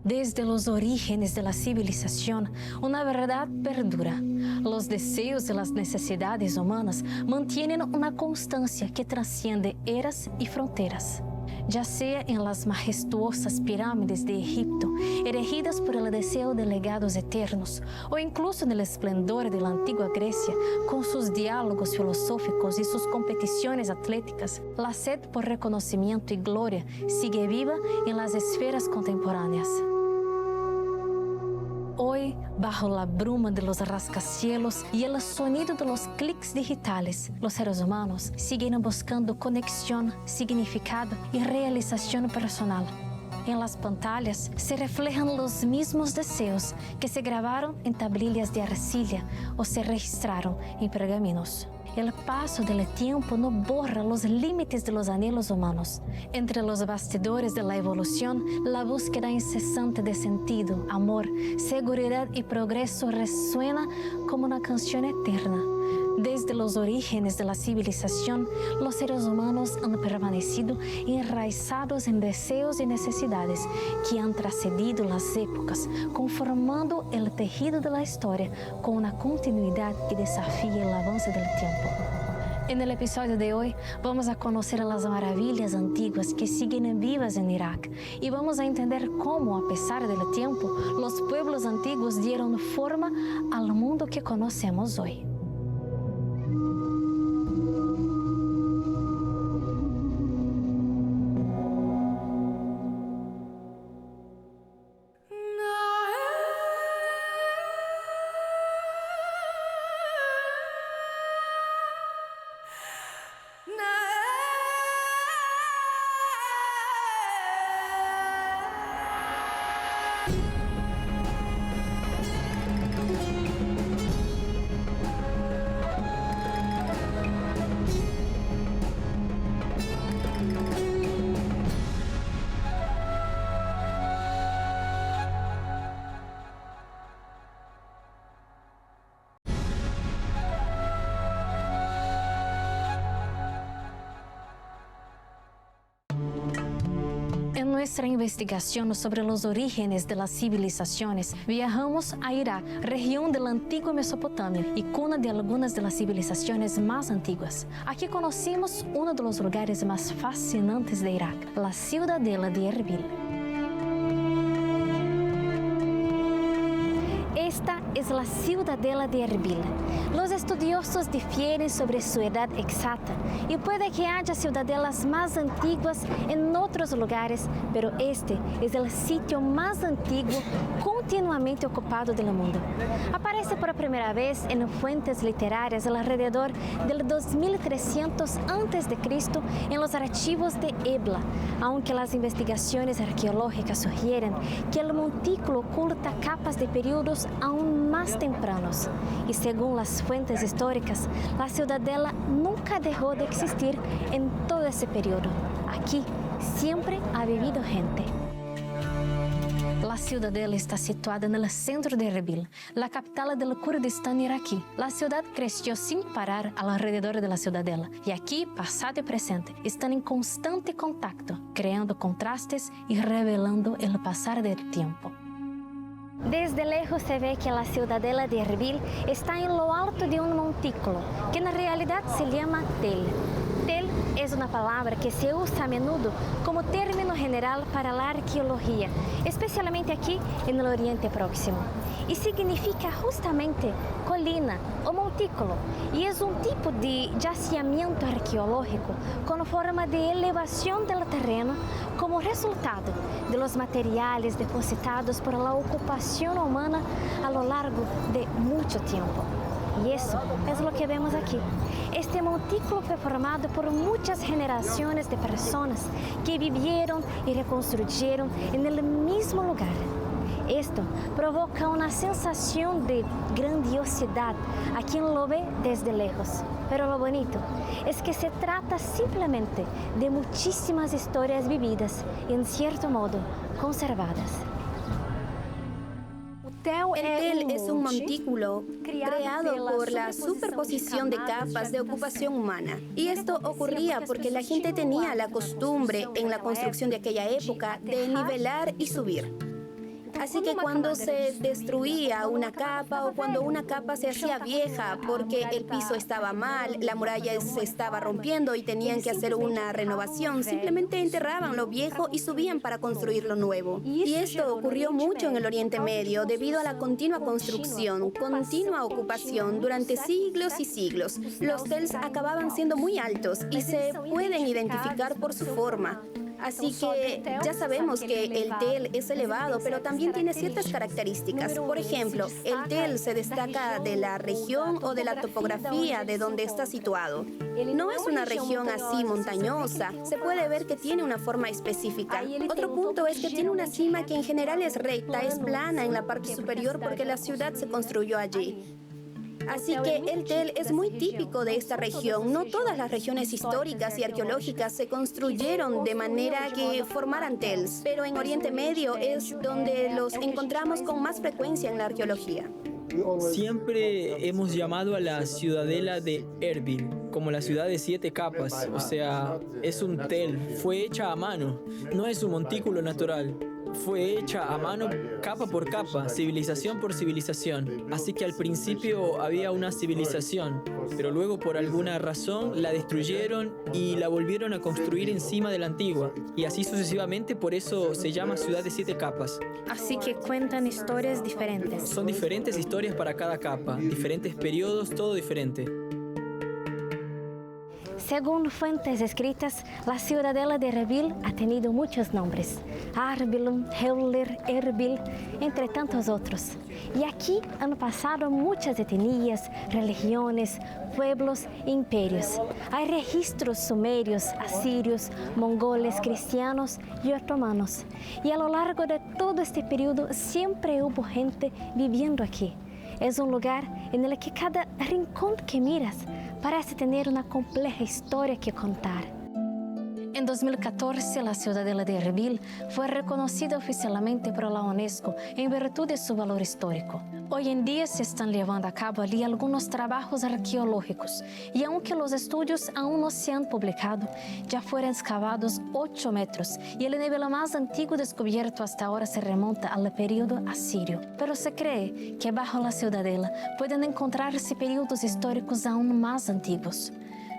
Desde los orígenes de la civilización, una verdad perdura. Los deseos y las necesidades humanas mantienen una constancia que trasciende eras y fronteras. Ya sea en las majestuosas pirámides de Egipto, erigidas por el deseo de legados eternos, o incluso en el esplendor de la antigua Grecia, con sus diálogos filosóficos y sus competiciones atléticas, la sed por reconocimiento y gloria sigue viva en las esferas contemporáneas. Hoy, bajo la bruma de los rascacielos y el sonido de los clics digitales, los seres humanos siguen buscando conexión, significado y realización personal. En las pantallas se reflejan los mismos deseos que se grabaron en tablillas de arcilla o se registraron en pergaminos. El paso del tiempo no borra los límites de los anhelos humanos. Entre los bastidores de la evolución, la búsqueda incesante de sentido, amor, seguridad y progreso resuena como una canción eterna. Desde los orígenes de la civilización, los seres humanos han permanecido enraizados en deseos y necesidades que han trascendido las épocas, conformando el tejido de la historia con una continuidad que desafía el avance del tiempo. En el episodio de hoy vamos a conocer las maravillas antiguas que siguen vivas en Irak y vamos a entender cómo, a pesar del tiempo, los pueblos antiguos dieron forma al mundo que conocemos hoy. En nuestra investigación sobre los orígenes de las civilizaciones, viajamos a Irak, región de la antigua Mesopotamia y cuna de algunas de las civilizaciones más antiguas. Aquí conocimos uno de los lugares más fascinantes de Irak, la ciudadela de Erbil. Esta es la ciudadela de Erbil. Los estudiosos difieren sobre su edad exacta y puede que haya ciudadelas más antiguas en otros lugares, pero este es el sitio más antiguo continuamente ocupado del mundo. Aparece por primera vez en fuentes literarias alrededor del 2300 a.C. en los archivos de Ebla, aunque las investigaciones arqueológicas sugieren que el montículo oculta capas de periodos aún más tempranos. Y según las fuentes históricas, la ciudadela nunca dejó de existir en todo ese periodo. Aquí siempre ha vivido gente. La ciudadela está situada en el centro de Erbil, la capital del Kurdistán iraquí. La ciudad creció sin parar alrededor de la ciudadela y aquí, pasado y presente, están en constante contacto, creando contrastes y revelando el pasar del tiempo. Desde lejos se ve que la ciudadela de Erbil está en lo alto de un montículo, que en realidad se llama Tel. Tel es una palabra que se usa a menudo como término general para la arqueología, especialmente aquí en el Oriente Próximo. Y significa justamente colina o montículo, y es un tipo de yacimiento arqueológico con forma de elevación del terreno como resultado de los materiales depositados por la ocupación humana a lo largo de mucho tiempo. Y eso es lo que vemos aquí. Este montículo fue formado por muchas generaciones de personas que vivieron y reconstruyeron en el mismo lugar. Esto provoca una sensación de grandiosidad a quien lo ve desde lejos. Pero lo bonito es que se trata simplemente de muchísimas historias vividas y, en cierto modo, conservadas. El tel es un montículo creado por la superposición de capas de ocupación humana. Y esto ocurría porque la gente tenía la costumbre en la construcción de aquella época de nivelar y subir. Así que cuando se destruía una capa o cuando una capa se hacía vieja porque el piso estaba mal, la muralla se estaba rompiendo y tenían que hacer una renovación, simplemente enterraban lo viejo y subían para construir lo nuevo. Y esto ocurrió mucho en el Oriente Medio debido a la continua construcción, continua ocupación durante siglos y siglos. Los tels acababan siendo muy altos y se pueden identificar por su forma. Así que ya sabemos que el tel es elevado, pero también tiene ciertas características. Por ejemplo, el tel se destaca de la región o de la topografía de donde está situado. No es una región así montañosa, se puede ver que tiene una forma específica. Otro punto es que tiene una cima que en general es recta, es plana en la parte superior porque la ciudad se construyó allí. Así que el tel es muy típico de esta región. No todas las regiones históricas y arqueológicas se construyeron de manera que formaran tels, pero en Oriente Medio es donde los encontramos con más frecuencia en la arqueología. Siempre hemos llamado a la ciudadela de Erbil como la ciudad de 7 capas, o sea, es un tel, fue hecha a mano, no es un montículo natural. Fue hecha a mano capa por capa, civilización por civilización. Así que al principio había una civilización, pero luego por alguna razón la destruyeron y la volvieron a construir encima de la antigua. Y así sucesivamente, por eso se llama ciudad de 7 capas. Así que cuentan historias diferentes. Son diferentes historias para cada capa, diferentes periodos, todo diferente. Según fuentes escritas, la ciudadela de Erbil ha tenido muchos nombres: Arbilum, Hewler, Erbil, entre tantos otros. Y aquí han pasado muchas etnias, religiones, pueblos e imperios. Hay registros sumerios, asirios, mongoles, cristianos y otomanos. Y a lo largo de todo este periodo siempre hubo gente viviendo aquí. Es un lugar en el que cada rincón que miras parece tener una compleja historia que contar. En 2014, la ciudadela de Erbil fue reconocida oficialmente por la UNESCO en virtud de su valor histórico. Hoy en día se están llevando a cabo allí algunos trabajos arqueológicos y aunque los estudios aún no se han publicado, ya fueron excavados 8 metros y el nivel más antiguo descubierto hasta ahora se remonta al periodo asirio. Pero se cree que bajo la ciudadela pueden encontrarse periodos históricos aún más antiguos.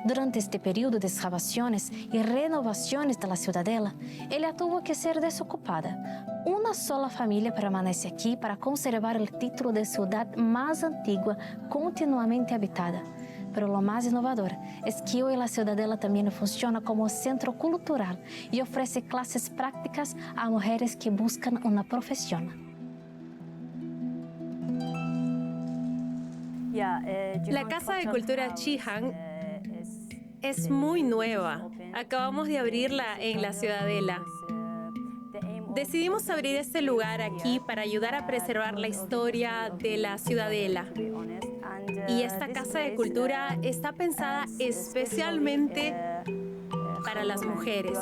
Durante este periodo de excavaciones y renovaciones de la ciudadela, ella tuvo que ser desocupada. Una sola familia permanece aquí para conservar el título de ciudad más antigua continuamente habitada. Pero lo más innovador es que hoy la ciudadela también funciona como centro cultural y ofrece clases prácticas a mujeres que buscan una profesión. La Casa de Cultura Cihan es muy nueva. Acabamos de abrirla en la ciudadela. Decidimos abrir este lugar aquí para ayudar a preservar la historia de la ciudadela. Y esta Casa de Cultura está pensada especialmente para las mujeres.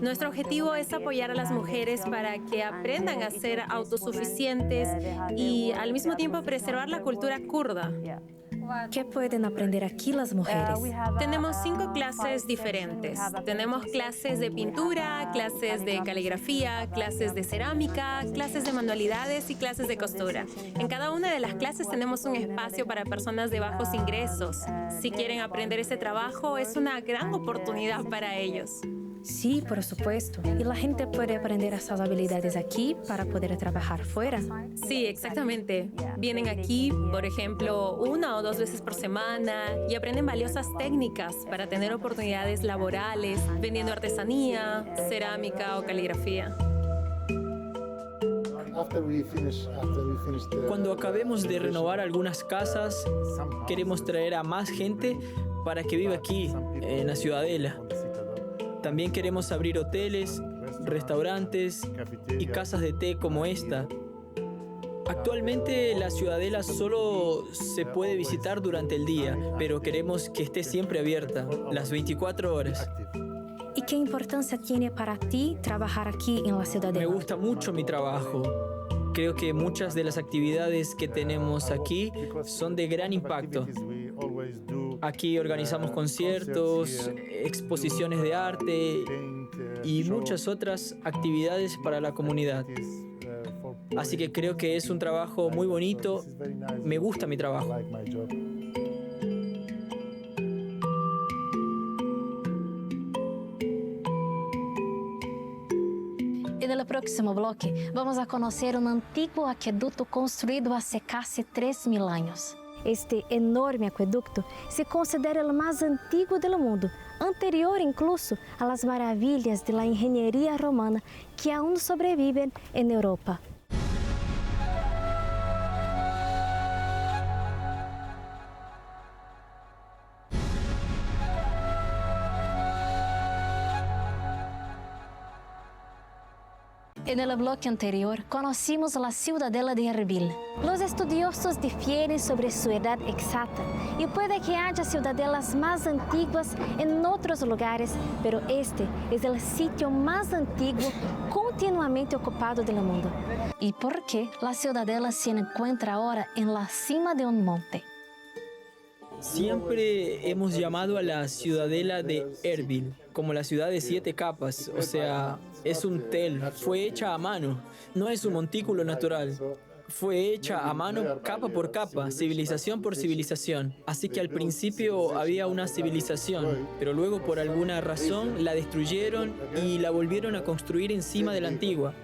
Nuestro objetivo es apoyar a las mujeres para que aprendan a ser autosuficientes y al mismo tiempo preservar la cultura kurda. ¿Qué pueden aprender aquí las mujeres? Tenemos 5 clases diferentes. Tenemos clases de pintura, clases de caligrafía, clases de cerámica, clases de manualidades y clases de costura. En cada una de las clases tenemos un espacio para personas de bajos ingresos. Si quieren aprender ese trabajo, es una gran oportunidad para ellos. Sí, por supuesto. Y la gente puede aprender esas habilidades aquí para poder trabajar fuera. Sí, exactamente. Vienen aquí, por ejemplo, 1 o 2 veces por semana y aprenden valiosas técnicas para tener oportunidades laborales, vendiendo artesanía, cerámica o caligrafía. Cuando acabemos de renovar algunas casas, queremos traer a más gente para que viva aquí, en la ciudadela. También queremos abrir hoteles, restaurantes y casas de té como esta. Actualmente la ciudadela solo se puede visitar durante el día, pero queremos que esté siempre abierta, las 24 horas. ¿Y qué importancia tiene para ti trabajar aquí en la ciudadela? Me gusta mucho mi trabajo. Creo que muchas de las actividades que tenemos aquí son de gran impacto. Aquí organizamos conciertos, exposiciones de arte y muchas otras actividades para la comunidad. Así que creo que es un trabajo muy bonito. Me gusta mi trabajo. En el próximo bloque vamos a conocer un antiguo acueducto construido hace casi 3.000 años. Este enorme acueducto se considera el más antiguo del mundo, anterior incluso a las maravillas de la ingeniería romana que aún sobreviven en Europa. En el bloque anterior conocimos la ciudadela de Erbil. Los estudiosos difieren sobre su edad exacta y puede que haya ciudadelas más antiguas en otros lugares, pero este es el sitio más antiguo continuamente ocupado del mundo. ¿Y por qué la ciudadela se encuentra ahora en la cima de un monte? Siempre hemos llamado a la ciudadela de Erbil como la ciudad de 7 capas, o sea, es un tel, fue hecha a mano, no es un montículo natural. Fue hecha a mano capa por capa, civilización por civilización. Así que al principio había una civilización, pero luego por alguna razón la destruyeron y la volvieron a construir encima de la antigua.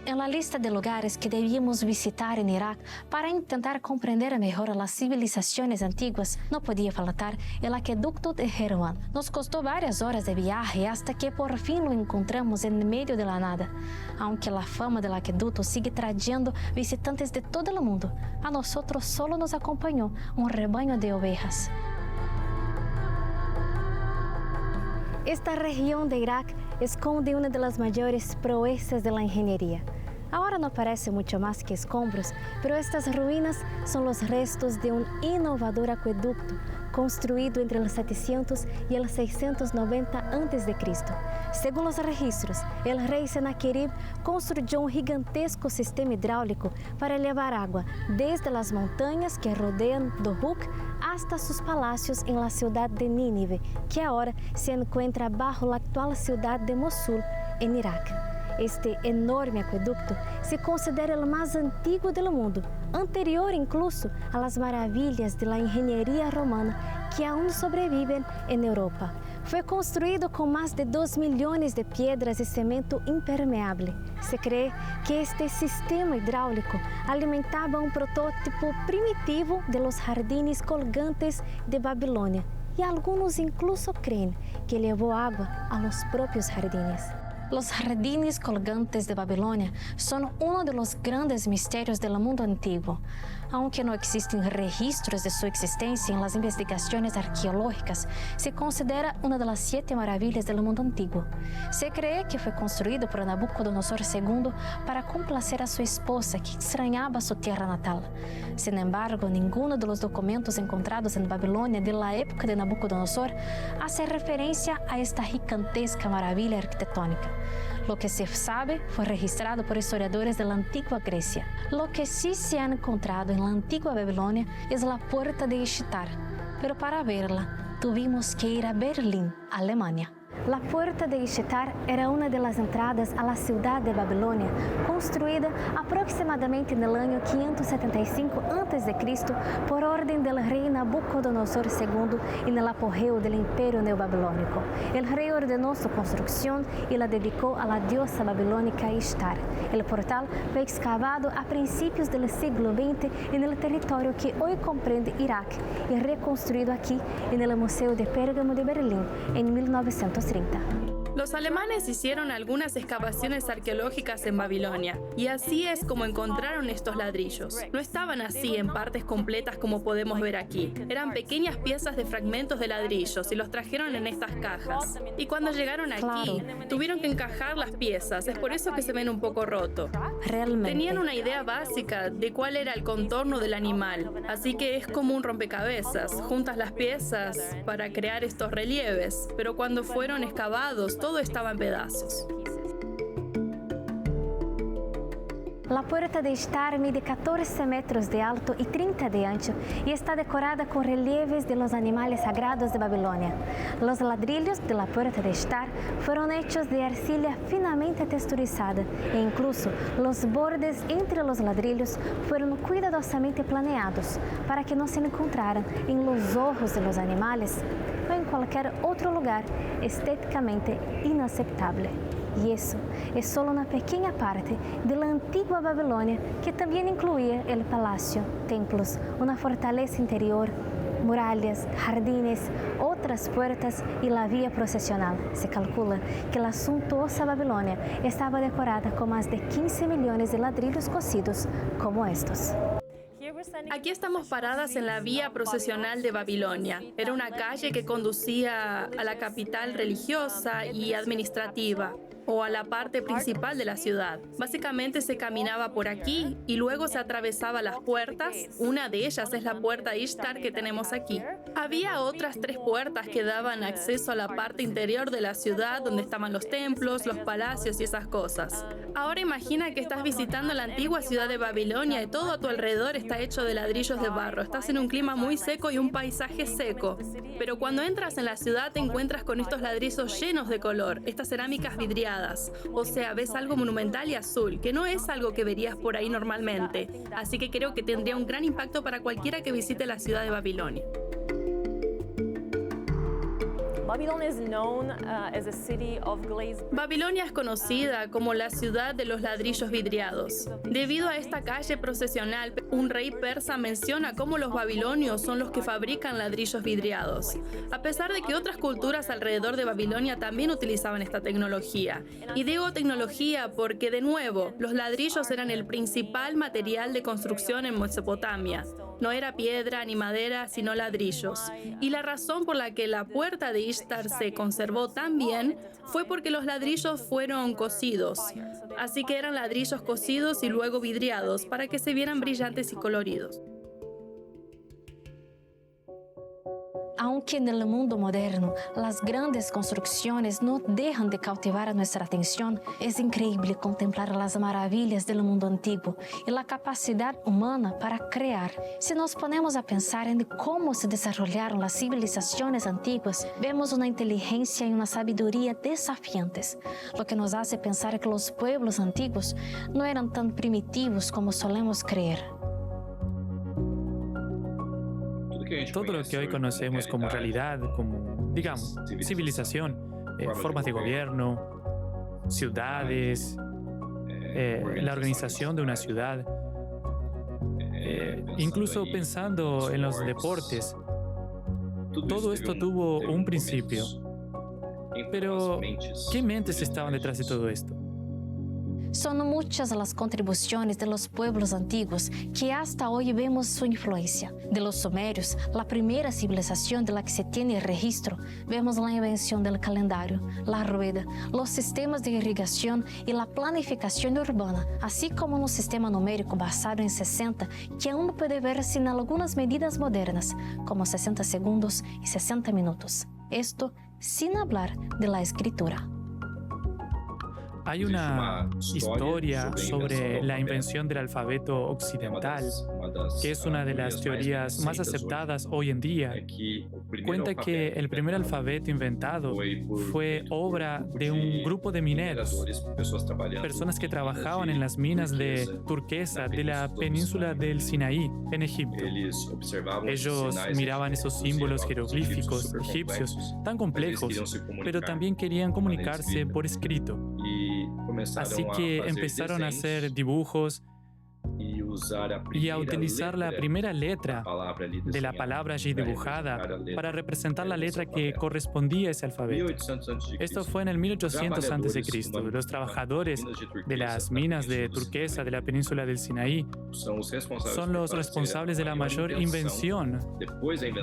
En la lista de lugares que debíamos visitar en Irak para intentar comprender mejor las civilizaciones antiguas, no podía faltar el acueducto de Jeruán. Nos costó varias horas de viaje hasta que por fin lo encontramos en medio de la nada. Aunque la fama del acueducto sigue trayendo visitantes de todo el mundo, a nosotros solo nos acompañó un rebaño de ovejas. Esta región de Irak esconde una de las mayores proezas de la ingeniería. Ahora no parece mucho más que escombros, pero estas ruinas son los restos de un innovador acueducto construido entre el 700 y el 690 a.C. Según los registros, el rey Sennacherib construyó un gigantesco sistema hidráulico para llevar agua desde las montañas que rodean Dohuk hasta sus palacios en la ciudad de Nínive, que ahora se encuentra bajo la actual ciudad de Mosul, en Irak. Este enorme acueducto se considera el más antiguo del mundo, anterior incluso a las maravillas de la ingeniería romana que aún sobreviven en Europa. Fue construido con más de 2 millones de piedras y cemento impermeable. Se cree que este sistema hidráulico alimentaba un prototipo primitivo de los jardines colgantes de Babilonia, y algunos incluso creen que llevó agua a los propios jardines. Los jardines colgantes de Babilonia son uno de los grandes misterios del mundo antiguo. Aunque no existen registros de su existencia en las investigaciones arqueológicas, se considera una de las 7 maravillas del mundo antiguo. Se cree que fue construido por Nabucodonosor II para complacer a su esposa, que extrañaba su tierra natal. Sin embargo, ninguno de los documentos encontrados en Babilonia de la época de Nabucodonosor hace referencia a esta gigantesca maravilla arquitectónica. Lo que se sabe fue registrado por historiadores de la antigua Grecia. Lo que sí se ha encontrado en la antigua Babilonia es la puerta de Ishtar, pero para verla tuvimos que ir a Berlín, Alemania. La puerta de Ishtar era una de las entradas a la ciudad de Babilonia, construida aproximadamente en el año 575 a.C. por orden del rey Nabucodonosor II en el apogeo del imperio neobabilónico. El rey ordenó su construcción y la dedicó a la diosa babilónica Ishtar. El portal fue excavado a principios del siglo XX en el territorio que hoy comprende Irak y reconstruido aquí en el Museo de Pérgamo de Berlín en 1930. Los alemanes hicieron algunas excavaciones arqueológicas en Babilonia, y así es como encontraron estos ladrillos. No estaban así en partes completas como podemos ver aquí. Eran pequeñas piezas de fragmentos de ladrillos y los trajeron en estas cajas. Y cuando llegaron aquí, tuvieron que encajar las piezas, es por eso que se ven un poco rotos. Realmente. Tenían una idea básica de cuál era el contorno del animal, así que es como un rompecabezas. Juntas las piezas para crear estos relieves, pero cuando fueron excavados, todo estaba en pedazos. La puerta de Ishtar mide 14 metros de alto y 30 de ancho y está decorada con relieves de los animales sagrados de Babilonia. Los ladrillos de la puerta de Ishtar fueron hechos de arcilla finamente texturizada e incluso los bordes entre los ladrillos fueron cuidadosamente planeados para que no se encontraran en los ojos de los animales o en cualquier otro lugar estéticamente inaceptable. Y eso es solo una pequeña parte de la antigua Babilonia que también incluía el palacio, templos, una fortaleza interior, murallas, jardines, otras puertas y la vía procesional. Se calcula que la suntuosa Babilonia estaba decorada con más de 15 millones de ladrillos cocidos como estos. Aquí estamos paradas en la vía procesional de Babilonia. Era una calle que conducía a la capital religiosa y administrativa, o a la parte principal de la ciudad. Básicamente se caminaba por aquí y luego se atravesaba las puertas. Una de ellas es la puerta Ishtar que tenemos aquí. Había otras 3 puertas que daban acceso a la parte interior de la ciudad donde estaban los templos, los palacios y esas cosas. Ahora imagina que estás visitando la antigua ciudad de Babilonia y todo a tu alrededor está hecho de ladrillos de barro. Estás en un clima muy seco y un paisaje seco. Pero cuando entras en la ciudad te encuentras con estos ladrillos llenos de color, estas cerámicas vidriadas. O sea, ves algo monumental y azul, que no es algo que verías por ahí normalmente. Así que creo que tendría un gran impacto para cualquiera que visite la ciudad de Babilonia. Babilonia es conocida como la ciudad de los ladrillos vidriados. Debido a esta calle procesional, un rey persa menciona cómo los babilonios son los que fabrican ladrillos vidriados, a pesar de que otras culturas alrededor de Babilonia también utilizaban esta tecnología. Y digo tecnología porque, de nuevo, los ladrillos eran el principal material de construcción en Mesopotamia. No era piedra ni madera, sino ladrillos. Y la razón por la que la puerta de Ishtar se conservó tan bien fue porque los ladrillos fueron cocidos. Así que eran ladrillos cocidos y luego vidriados para que se vieran brillantes y coloridos. Aunque en el mundo moderno las grandes construcciones no dejan de cautivar nuestra atención, es increíble contemplar las maravillas del mundo antiguo y la capacidad humana para crear. Si nos ponemos a pensar en cómo se desarrollaron las civilizaciones antiguas, vemos una inteligencia y una sabiduría desafiantes, lo que nos hace pensar que los pueblos antiguos no eran tan primitivos como solemos creer. Todo lo que hoy conocemos como realidad, como, digamos, civilización, formas de gobierno, ciudades, la organización de una ciudad, incluso pensando en los deportes, todo esto tuvo un principio. Pero, ¿qué mentes estaban detrás de todo esto? Son muchas las contribuciones de los pueblos antiguos que hasta hoy vemos su influencia. De los sumerios, la primera civilización de la que se tiene registro, vemos la invención del calendario, la rueda, los sistemas de irrigación y la planificación urbana, así como un sistema numérico basado en 60 que aún puede verse en algunas medidas modernas, como 60 segundos y 60 minutos. Esto sin hablar de la escritura. Hay una historia sobre la invención del alfabeto occidental, que es una de las teorías más aceptadas hoy en día. Cuenta que el primer alfabeto inventado fue obra de un grupo de mineros, personas que trabajaban en las minas de turquesa de la península del Sinaí, en Egipto. Ellos miraban esos símbolos jeroglíficos egipcios tan complejos, pero también querían comunicarse por escrito. Así que empezaron a hacer dibujos y a utilizar la primera letra de la palabra allí dibujada para representar la letra que correspondía a ese alfabeto. Esto fue en el 1800 a.C. Los trabajadores de las minas de turquesa de la península del Sinaí son los responsables de la mayor invención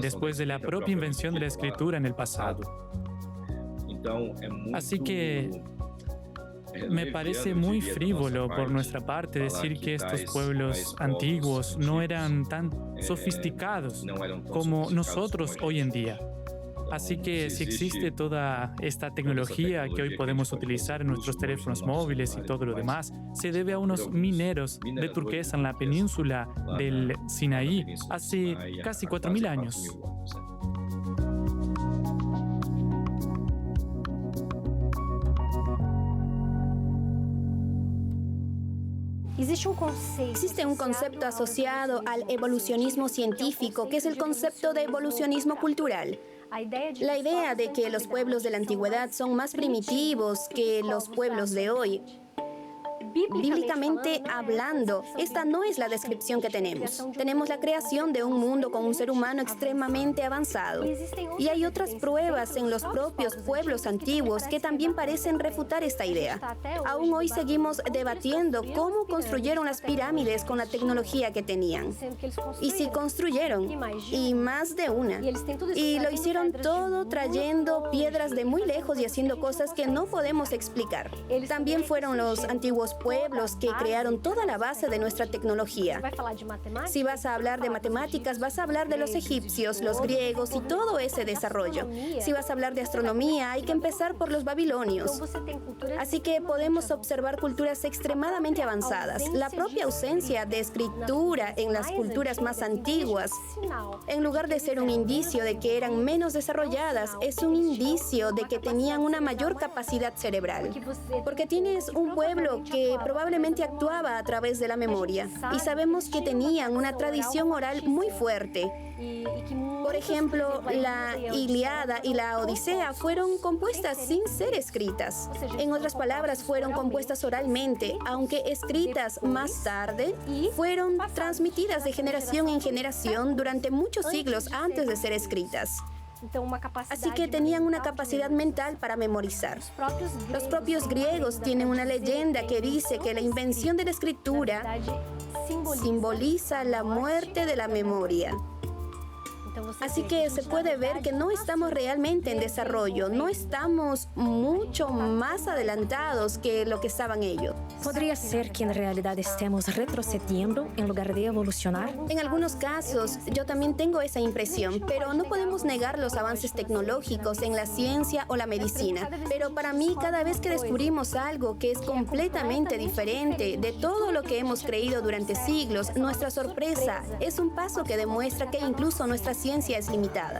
después de la propia invención de la escritura en el pasado. Así que me parece muy frívolo por nuestra parte decir que estos pueblos antiguos no eran tan sofisticados como nosotros hoy en día. Así que si existe toda esta tecnología que hoy podemos utilizar en nuestros teléfonos móviles y todo lo demás, se debe a unos mineros de turquesa en la península del Sinaí hace casi 4.000 años. Existe un concepto asociado al evolucionismo científico, que es el concepto de evolucionismo cultural. La idea de que los pueblos de la antigüedad son más primitivos que los pueblos de hoy. Bíblicamente hablando, esta no es la descripción que tenemos. Tenemos la creación de un mundo con un ser humano extremadamente avanzado. Y hay otras pruebas en los propios pueblos antiguos que también parecen refutar esta idea. Aún hoy seguimos debatiendo cómo construyeron las pirámides con la tecnología que tenían. Y si construyeron, y más de una. Y lo hicieron todo trayendo piedras de muy lejos y haciendo cosas que no podemos explicar. También fueron los antiguos pueblos que crearon toda la base de nuestra tecnología. Si vas a hablar de matemáticas, vas a hablar de los egipcios, los griegos y todo ese desarrollo. Si vas a hablar de astronomía, hay que empezar por los babilonios. Así que podemos observar culturas extremadamente avanzadas. La propia ausencia de escritura en las culturas más antiguas, en lugar de ser un indicio de que eran menos desarrolladas, es un indicio de que tenían una mayor capacidad cerebral. Porque tienes un pueblo que probablemente actuaba a través de la memoria. Y sabemos que tenían una tradición oral muy fuerte. Por ejemplo, la Ilíada y la Odisea fueron compuestas sin ser escritas. En otras palabras, fueron compuestas oralmente, aunque escritas más tarde, fueron transmitidas de generación en generación durante muchos siglos antes de ser escritas. Así que tenían una capacidad mental para memorizar. Los propios griegos tienen una leyenda que dice que la invención de la escritura simboliza la muerte de la memoria. Así que se puede ver que no estamos realmente en desarrollo, no estamos mucho más adelantados que lo que estaban ellos. ¿Podría ser que en realidad estemos retrocediendo en lugar de evolucionar? En algunos casos, yo también tengo esa impresión, pero no podemos negar los avances tecnológicos en la ciencia o la medicina. Pero para mí, cada vez que descubrimos algo que es completamente diferente de todo lo que hemos creído durante siglos, nuestra sorpresa es un paso que demuestra que incluso nuestra ciencia es limitada.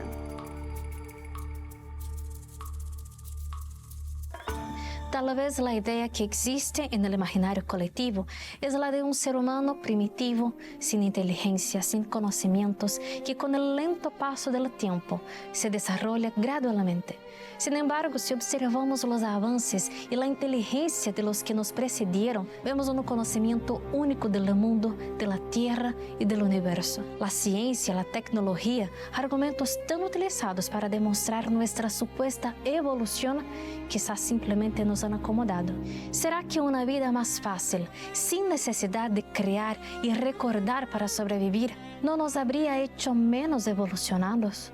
Tal vez la idea que existe en el imaginario colectivo es la de un ser humano primitivo, sin inteligencia, sin conocimientos, que con el lento paso del tiempo se desarrolla gradualmente. Sin embargo, si observamos los avances y la inteligencia de los que nos precedieron, vemos un conocimiento único del mundo, de la Tierra y del universo. La ciencia, la tecnología, argumentos tan utilizados para demostrar nuestra supuesta evolución, quizás simplemente nos han acomodado. ¿Será que una vida más fácil, sin necesidad de crear y recordar para sobrevivir, no nos habría hecho menos evolucionados?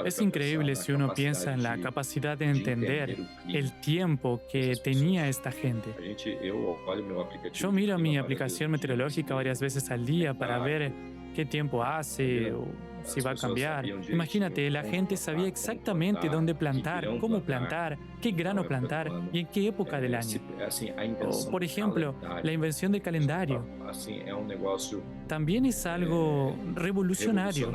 Es increíble si uno piensa en la capacidad de entender el tiempo que tenía esta gente. Yo miro mi aplicación meteorológica varias veces al día para ver qué tiempo hace o si va a cambiar. Imagínate, la gente sabía exactamente dónde plantar, cómo plantar, qué grano plantar y en qué época del año. O, por ejemplo, la invención del calendario también es algo revolucionario.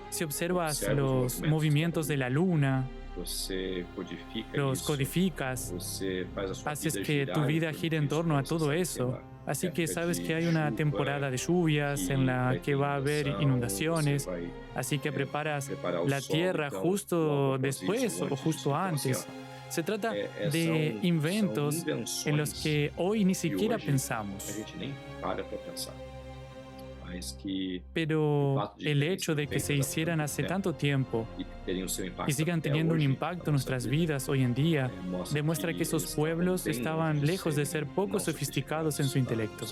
Si observas los movimientos de la luna, los codificas, haces que tu vida gire en torno a todo eso. Así que sabes que hay una temporada de lluvias en la que va a haber inundaciones, así que preparas la tierra justo después o justo antes. Se trata de inventos en los que hoy ni siquiera pensamos. Pero el hecho de que se hicieran hace tanto tiempo y sigan teniendo un impacto en nuestras vidas hoy en día, demuestra que esos pueblos estaban lejos de ser poco sofisticados en su intelecto.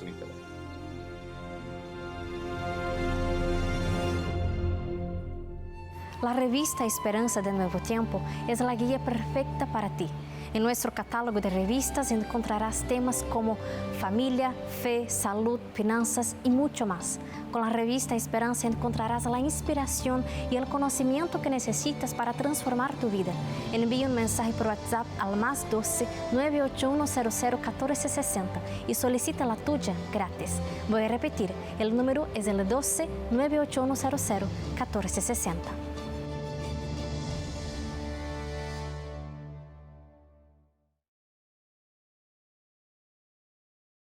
La revista Esperanza del Nuevo Tiempo es la guía perfecta para ti. En nuestro catálogo de revistas encontrarás temas como familia, fe, salud, finanzas y mucho más. Con la revista Esperanza encontrarás la inspiración y el conocimiento que necesitas para transformar tu vida. Envía un mensaje por WhatsApp al +12 981 00 1460 y solicita la tuya gratis. Voy a repetir, el número es el 12 981 00 1460.